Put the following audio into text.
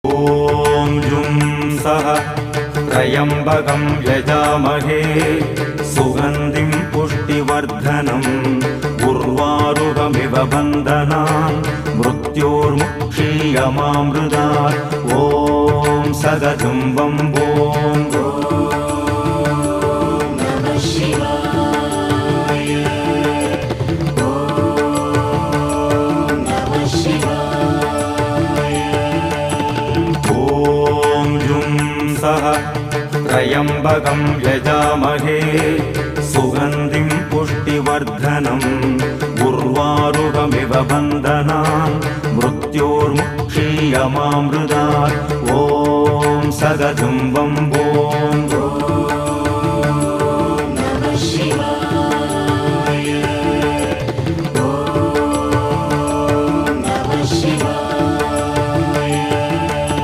ॐ जुं सः त्र्यम्बकं यजामहे सुगन्धिं पुष्टिवर्धनम् उर्वारुकमिव बन्धनान् मृत्योर्मुक्षीयमामृतात् ॐ सदजुं वम्बों त्र्यम्बकं यजामहे सुगन्धिं पुष्टिवर्धनम् उर्वारुकमिव बन्धनान् मृत्योर्मुक्षीयमामृतात् ॐ सदजुं वम्बों